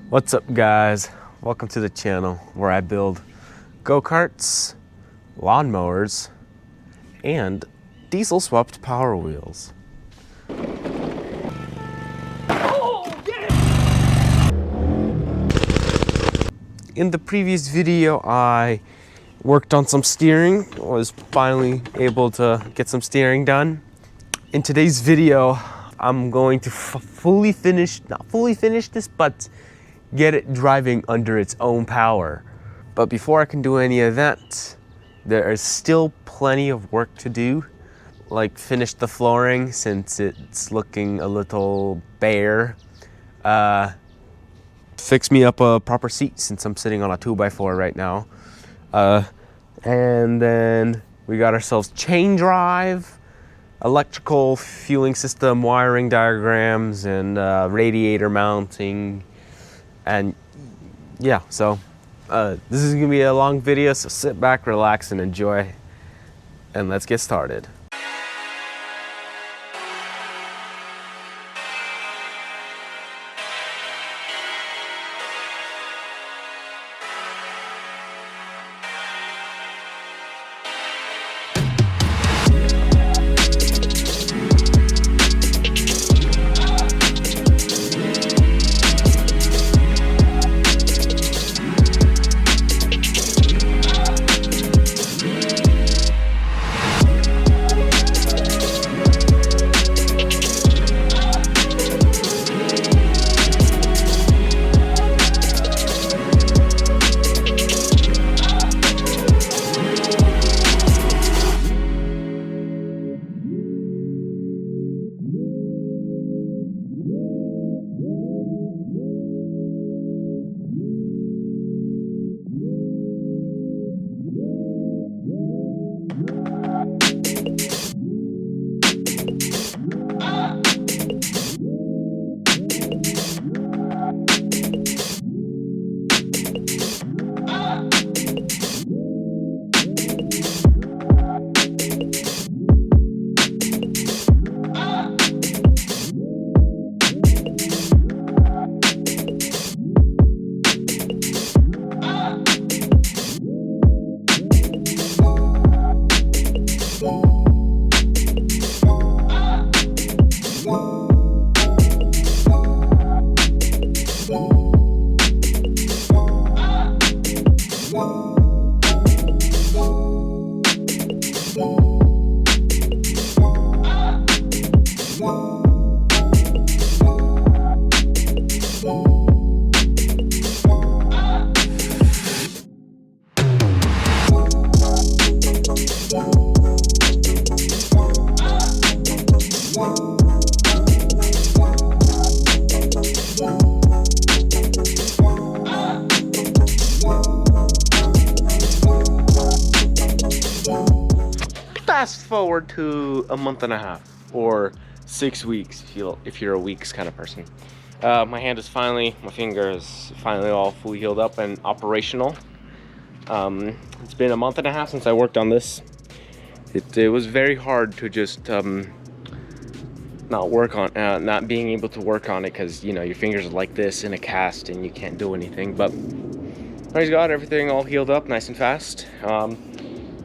What's up, guys? Welcome to the channel where I build go-karts, lawnmowers, and diesel swapped Power Wheels. In the previous video, I worked on some steering. I was finally able to get some steering done. In today's video, I'm going to not fully finish this, but get it driving under its own power. But before I can do any of that, there is still plenty of work to do, like finish the flooring since it's looking a little bare. Fix me up a proper seat since I'm sitting on a 2x4 right now. And then we got ourselves chain drive, electrical fueling system, wiring diagrams, and radiator mounting. And yeah, so this is gonna be a long video, so sit back, relax, and enjoy. And let's get started. Fast forward to a month and a half or 6 weeks if you're a weeks kind of person. My finger is finally all fully healed up and operational. It's been a month and a half since I worked on this. It was very hard to just not being able to work on it because your fingers are like this in a cast and you can't do anything. But praise God, everything all healed up nice and fast.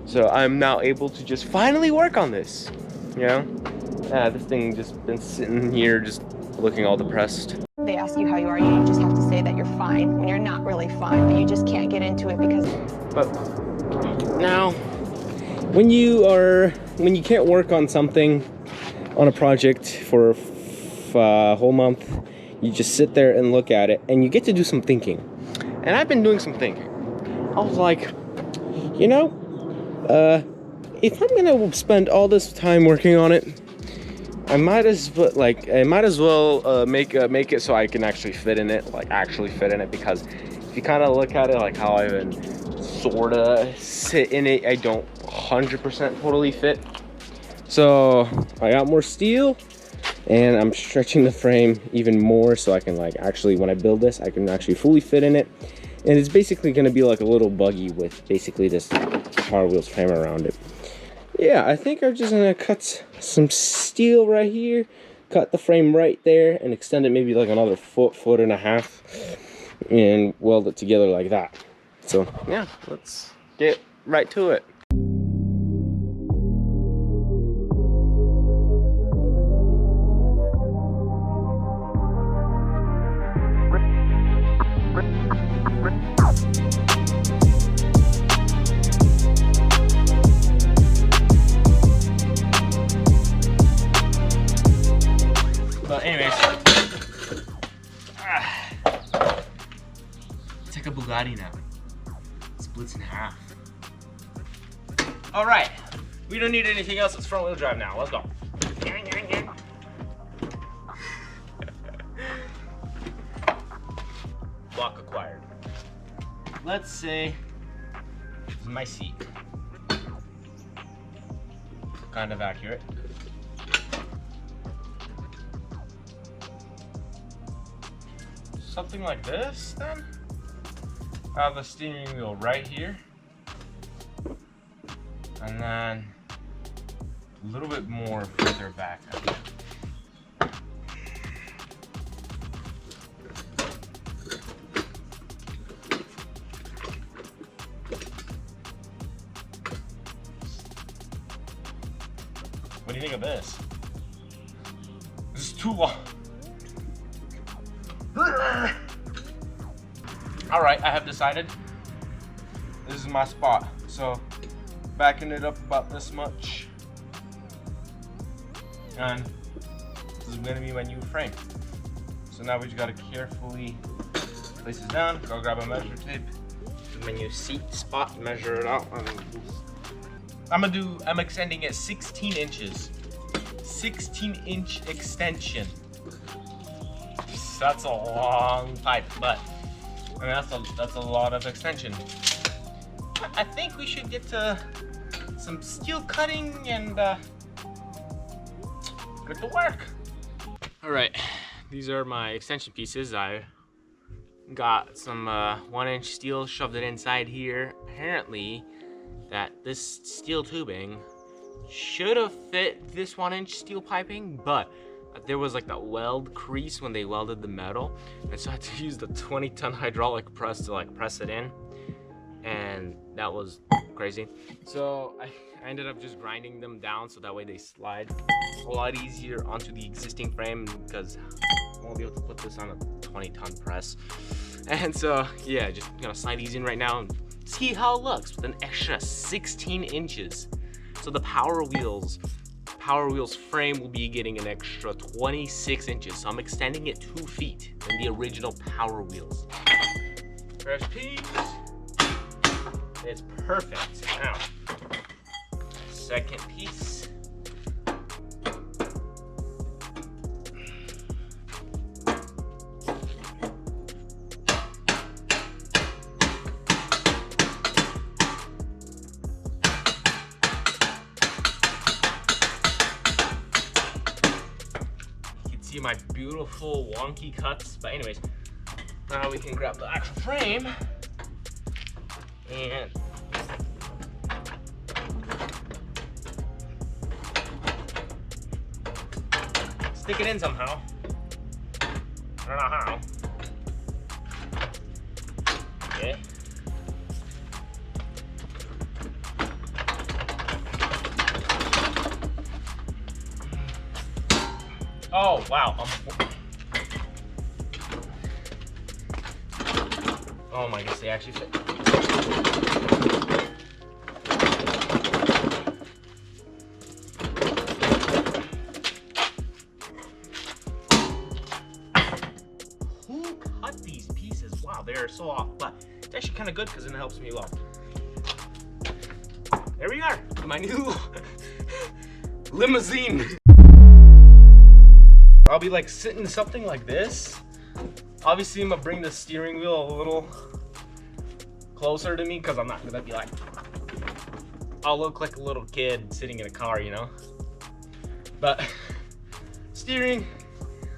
So I'm now able to just finally work on this. This thing just been sitting here just looking all depressed. They ask you how you are, you just have to say that you're fine when you're not really fine, but you just can't get into it because... But now, when you can't work on something, on a project for a whole month, you just sit there and look at it and you get to do some thinking. And I've been doing some thinking. I was like, if I'm gonna spend all this time working on it, I might as well make it so I can actually fit in it, because if you kind of look at it like how I even sorta sit in it, I don't 100% totally fit. So I got more steel and I'm stretching the frame even more so I can actually, when I build this, I can actually fully fit in it. And it's basically going to be like a little buggy with basically this Power Wheels frame around it. Yeah, I think I'm just going to cut some steel right here, cut the frame right there, and extend it maybe like another foot and a half. and weld it together like that. So yeah, let's get right to it. But anyways, it's like a Bugatti now. It splits in half. All right, we don't need anything else. It's front wheel drive now. Let's go. Block acquired. Let's say this is my seat. Kind of accurate. Something like this then. I have the steering wheel right here. And then a little bit more further back. What do you think of this? This is too long. All right, I have decided this is my spot. So backing it up about this much, and this is gonna be my new frame. So now we just gotta carefully place this down. Go grab a measure tape. My new seat spot, measure it out. I'm extending it 16 inches. 16-inch extension. That's a long pipe, but I mean that's a lot of extension. I think we should get to some steel cutting and get to work. All right, these are my extension pieces. I got some 1-inch steel, shoved it inside here. Apparently, that this steel tubing should have fit this 1-inch steel piping, but there was like that weld crease when they welded the metal, and so I had to use the 20-ton hydraulic press to like press it in, and that was crazy. So I ended up just grinding them down so that way they slide a lot easier onto the existing frame, because I won't be able to put this on a 20-ton press. And so yeah, just gonna slide these in right now and see how it looks with an extra 16 inches. So the Power Wheels frame will be getting an extra 26 inches. So I'm extending it 2 feet than the original Power Wheels. First piece. It's perfect. Now, second piece. See my beautiful wonky cuts, but anyways, now we can grab the actual frame and stick it in somehow. I don't know how. Okay. Oh, wow. Oh my goodness, they actually fit. Who cut these pieces? Wow, they're so off, but it's actually kind of good because it helps me weld. There we are, my new limousine. I'll be like sitting something like this. Obviously, I'm gonna bring the steering wheel a little closer to me because I'm not gonna be like, I'll look like a little kid sitting in a car, you know? But steering,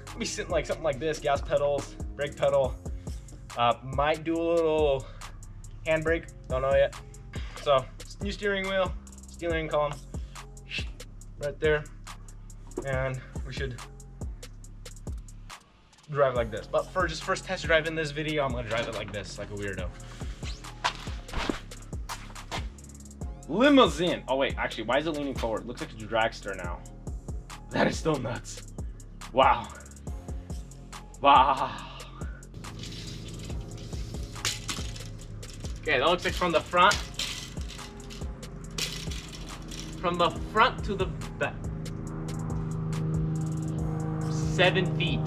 I'll be sitting like something like this, gas pedals, brake pedal. Might do a little handbrake, don't know yet. So, new steering wheel, steering column, right there. And we should drive like this. But for just first test drive in this video, I'm gonna drive it like this, like a weirdo. Limousine. Oh wait, actually, why is it leaning forward? Looks like a dragster now. That is still nuts. Wow. Wow. Okay, that looks like from the front. From the front to the back. 7 feet.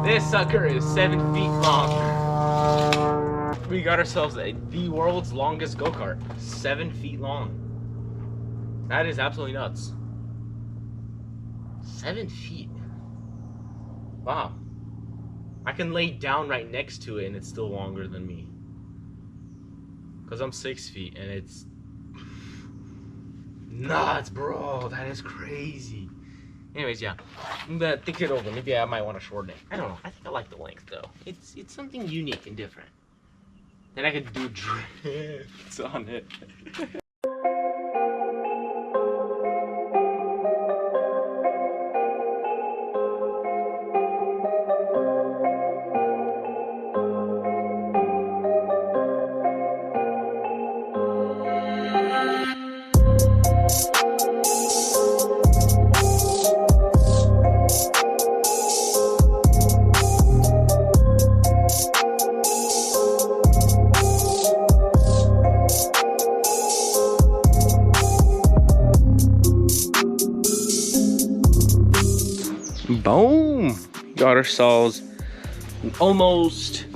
This sucker is 7 feet long. We got ourselves the world's longest go-kart. 7 feet long. That is absolutely nuts. 7 feet. Wow. I can lay down right next to it and it's still longer than me. Because I'm 6 feet and it's nuts, bro. That is crazy. Anyways, yeah. I'm gonna think it over. Maybe I might want to shorten it. I don't know. I think I like the length though. It's something unique and different. Then I could do drifts on it. Boom! Got ourselves an almost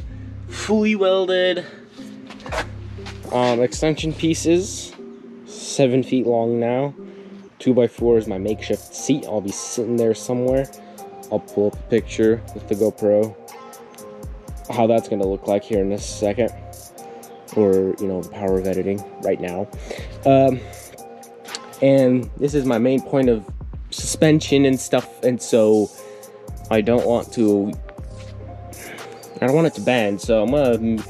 fully welded extension pieces. 7 feet long now. 2x4 is my makeshift seat. I'll be sitting there somewhere. I'll pull up a picture with the GoPro. How that's gonna look like here in a second. Or, you know, the power of editing right now. And this is my main point of suspension and stuff, and so I don't want it to bend, so I'm gonna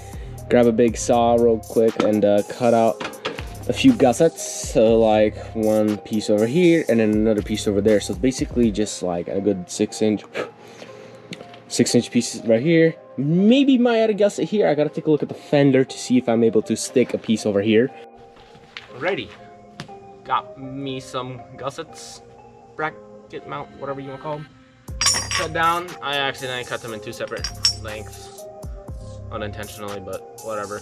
grab a big saw real quick and cut out a few gussets, so like one piece over here and then another piece over there, so it's basically just like a good 6-inch pieces right here. Maybe might add a gusset here. I gotta take a look at the fender to see if I'm able to stick a piece over here. Ready. Got me some gussets, bracket mount, whatever you want to call them. Cut down. I accidentally cut them in 2 separate lengths, unintentionally, but whatever.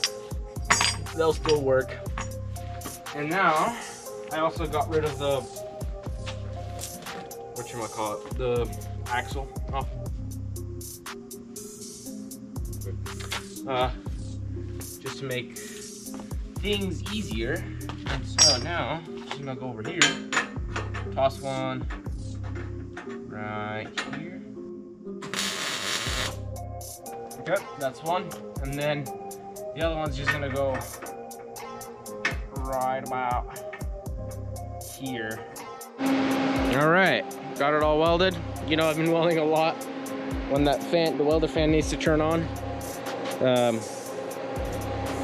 They'll still work. And now I also got rid of the the axle off. Just to make things easier. And so now I'm just gonna go over here, toss one right here. Okay, that's one. And then the other one's just gonna go right about here. All right, got it all welded. You know, I've been welding a lot when that fan, the welder fan needs to turn on.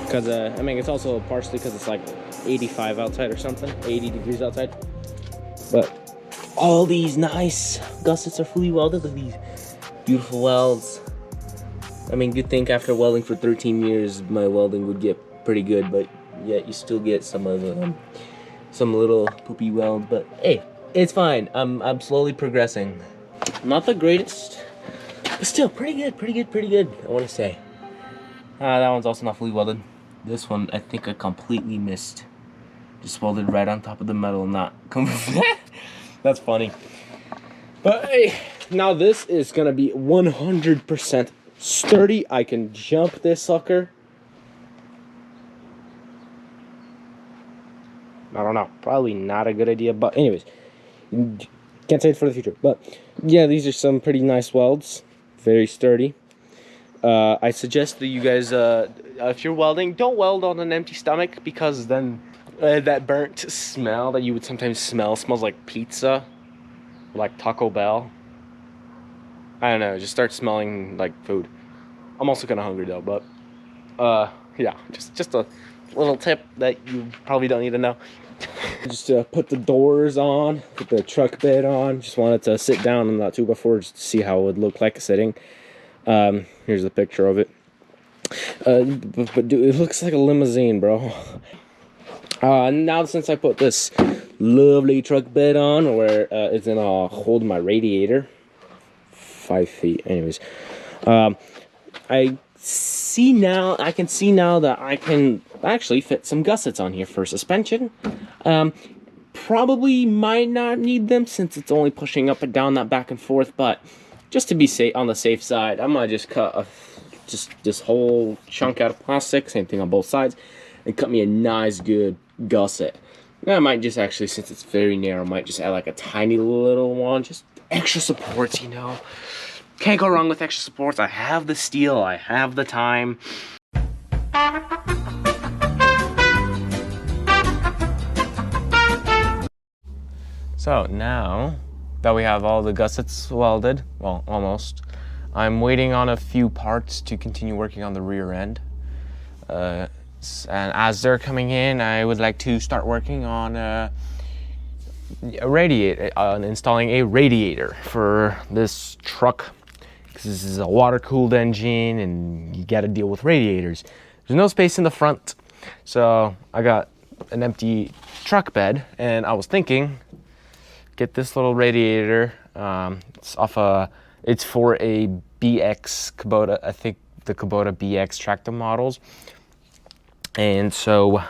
Because I mean, it's also partially because it's like 85 outside or something, 80 degrees outside. But all these nice gussets are fully welded. Look at these beautiful welds. I mean, you'd think after welding for 13 years, my welding would get pretty good, but yet you still get some of some little poopy weld. But hey, it's fine. I'm slowly progressing. Not the greatest, but still pretty good. I want to say. That one's also not fully welded. This one, I think I completely missed. Just welded right on top of the metal, not That's funny. But hey, now this is gonna be 100% sturdy. I can jump this sucker. I don't know, probably not a good idea, but anyways, can't say it for the future. But yeah, these are some pretty nice welds, very sturdy. I suggest that you guys, if you're welding, don't weld on an empty stomach, because then that burnt smell that you would sometimes smell smells like pizza, like Taco Bell. I don't know, just start smelling like food. I'm also kind of hungry though, but yeah, just a little tip that you probably don't need to know. Just put the doors on, put the truck bed on. Just wanted to sit down on that 2x4 just to see how it would look like sitting. Here's a picture of it. But dude, it looks like a limousine, bro. Now since I put this lovely truck bed on, where it's gonna hold my radiator, 5 feet. Anyways, I can see now that I can actually fit some gussets on here for suspension. Probably might not need them since it's only pushing up and down that back and forth, but just to be safe on the safe side, I might just cut just this whole chunk out of plastic, same thing on both sides, and cut me a nice good gusset. And I might just actually, since it's very narrow, might just add like a tiny little one, just extra supports, you know. Can't go wrong with extra supports. I have the steel, I have the time. So now that we have all the gussets welded, well, almost, I'm waiting on a few parts to continue working on the rear end. And as they're coming in, I would like to start working on installing a radiator for this truck. Because this is a water-cooled engine and you gotta deal with radiators. There's no space in the front. So I got an empty truck bed and I was thinking, get this little radiator. It's for a BX Kubota, I think the Kubota BX tractor models. And so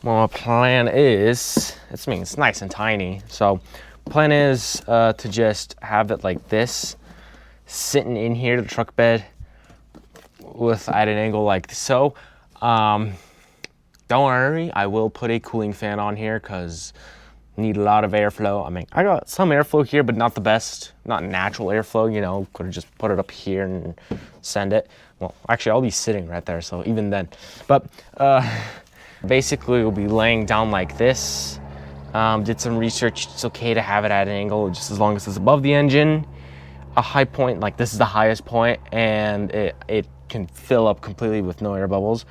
my plan is, it's nice and tiny. So plan is to just have it like this, sitting in here, the truck bed, at an angle like so. Don't worry, I will put a cooling fan on here because need a lot of airflow. I mean, I got some airflow here, but not the best, not natural airflow, you know, could have just put it up here and send it. Well, actually, I'll be sitting right there, so even then. But basically, we'll be laying down like this. Did some research, it's okay to have it at an angle, just as long as it's above the engine. A high point, like this is the highest point, and it can fill up completely with no air bubbles.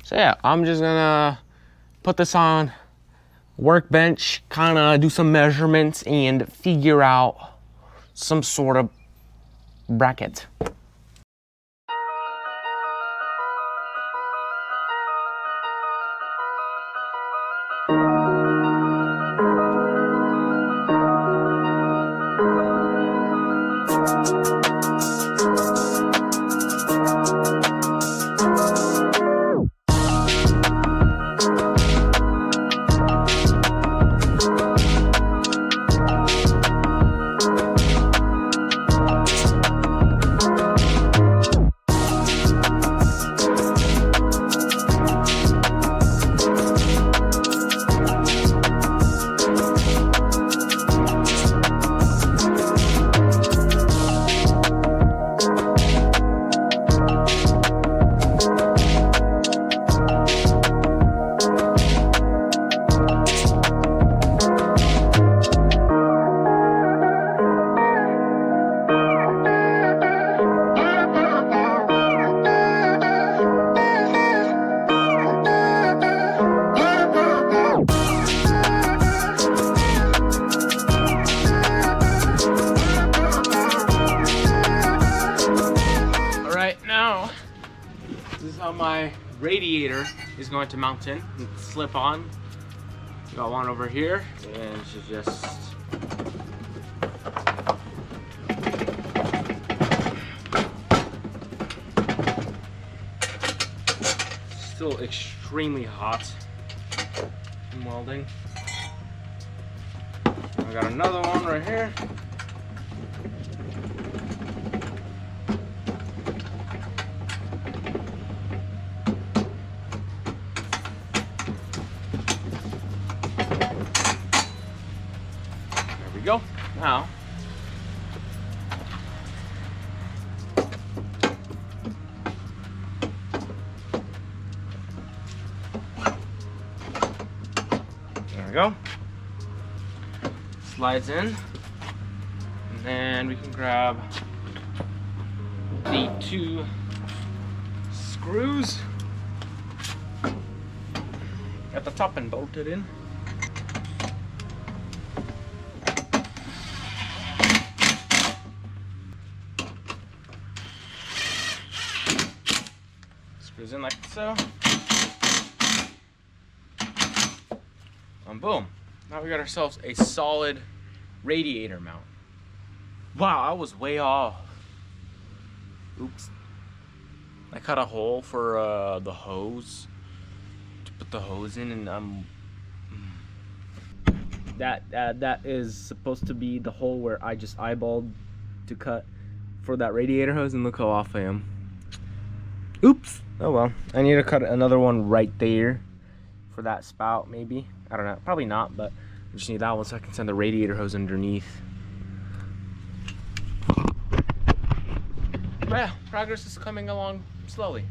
So yeah, I'm just gonna put this on workbench, kind of do some measurements and figure out some sort of bracket. My radiator is going to mount in and slip on. Got one over here, and it should just still extremely hot in welding. I got another one right here. Go now. There we go. Slides in, and then we can grab the 2 screws at the top and bolt it in. Screws in like so. And boom. Now we got ourselves a solid radiator mount. Wow, I was way off. Oops. I cut a hole for the hose to put the hose in, and that is supposed to be the hole where I just eyeballed to cut for that radiator hose, and look how off I am. Oops. Oh well. I need to cut another one right there for that spout, maybe. I don't know. Probably not, but I just need that one so I can send the radiator hose underneath. But yeah, progress is coming along slowly,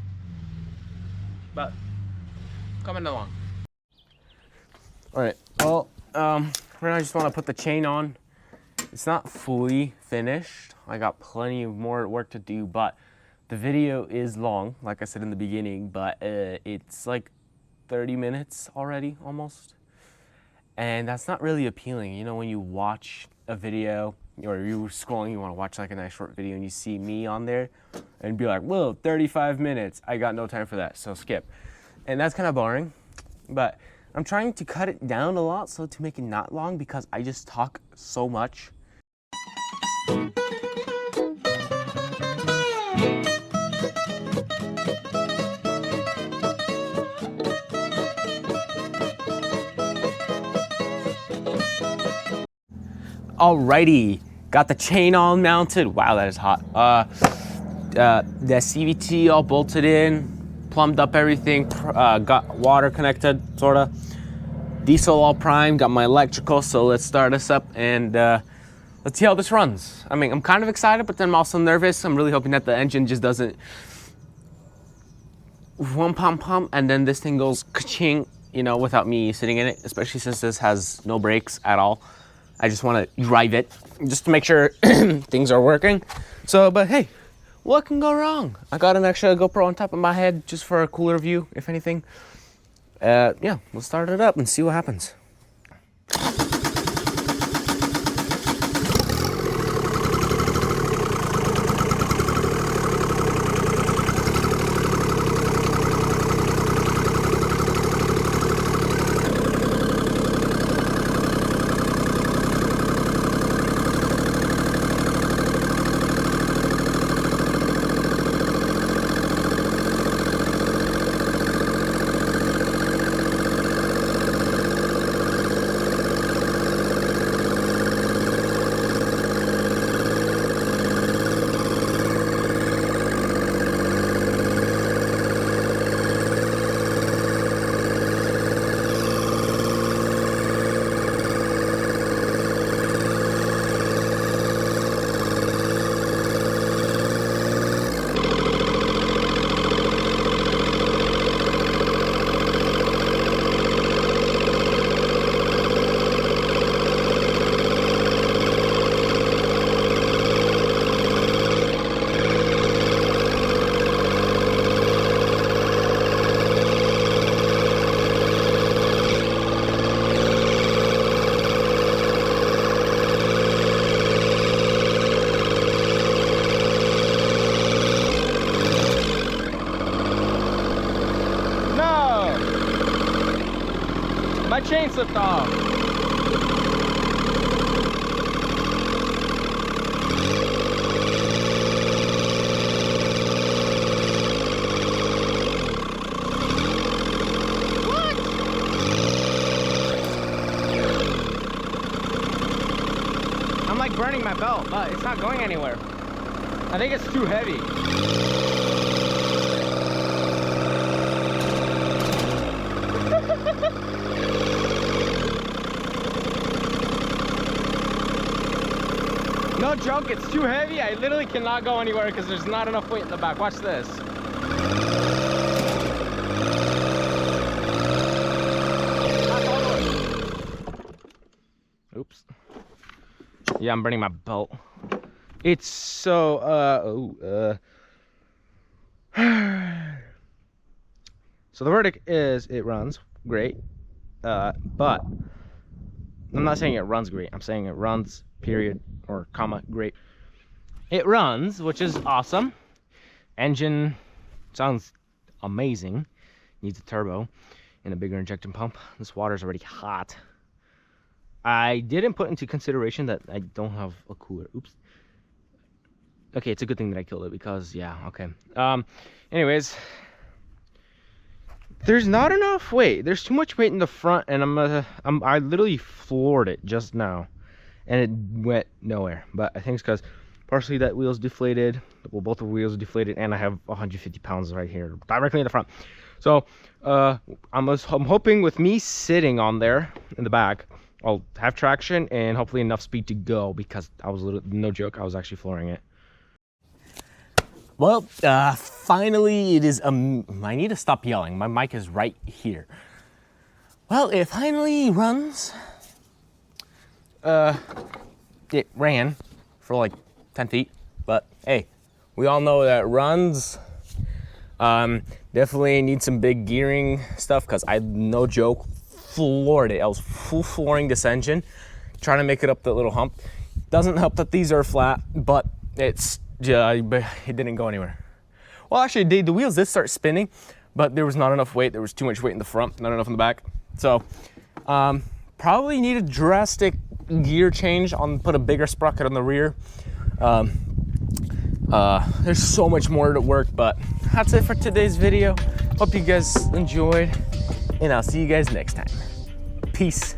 but coming along. All right. Well, right now I just want to put the chain on. It's not fully finished. I got plenty of more work to do, but the video is long, like I said in the beginning, but it's like 30 minutes already, almost. And that's not really appealing. You know, when you watch a video, or you're scrolling, you want to watch like a nice short video, and you see me on there, and be like, whoa, 35 minutes. I got no time for that, so skip. And that's kind of boring, but I'm trying to cut it down a lot so to make it not long, because I just talk so much. Alrighty, got the chain all mounted. Wow, that is hot. The CVT all bolted in, plumbed up everything, got water connected, sorta. Diesel all primed, got my electrical, so let's start this up and let's see how this runs. I mean, I'm kind of excited, but then I'm also nervous. I'm really hoping that the engine just doesn't pump, and then this thing goes ka-ching, you know, without me sitting in it, especially since this has no brakes at all. I just want to drive it just to make sure things are working. So, but hey, what can go wrong? I got an extra GoPro on top of my head just for a cooler view, if anything. Yeah, we'll start it up and see what happens. My chain slipped off. What? I'm like burning my belt, but it's not going anywhere. I think it's too heavy. No joke, it's too heavy. I literally cannot go anywhere because there's not enough weight in the back. Watch this. Oops. Yeah, I'm burning my belt. It's so, so the verdict is it runs great, but I'm not saying it runs great. I'm saying it runs, period, or comma, great. It runs, which is awesome. Engine sounds amazing. Needs a turbo and a bigger injection pump. This water's already hot. I didn't put into consideration that I don't have a cooler. Oops. Okay, it's a good thing that I killed it because, yeah, okay. Anyways, there's not enough weight. There's too much weight in the front, and I literally floored it just now, and it went nowhere. But I think it's because partially that wheel's deflated. Well, both of the wheels are deflated, and I have 150 pounds right here, directly in the front. So I'm hoping with me sitting on there in the back, I'll have traction and hopefully enough speed to go, because I was no joke, I was actually flooring it. Well, finally it is, I need to stop yelling. My mic is right here. Well, it finally runs. It ran for like 10 feet, but hey, we all know that runs. Definitely need some big gearing stuff, because I, no joke, floored it. I was full flooring this engine, trying to make it up the little hump. Doesn't help that these are flat, but it didn't go anywhere. Well, actually, the wheels did start spinning, but there was not enough weight. There was too much weight in the front, not enough in the back. So probably need a drastic gear change, put a bigger sprocket on the rear. There's so much more to work, but that's it for today's video. Hope you guys enjoyed, and I'll see you guys next time. Peace.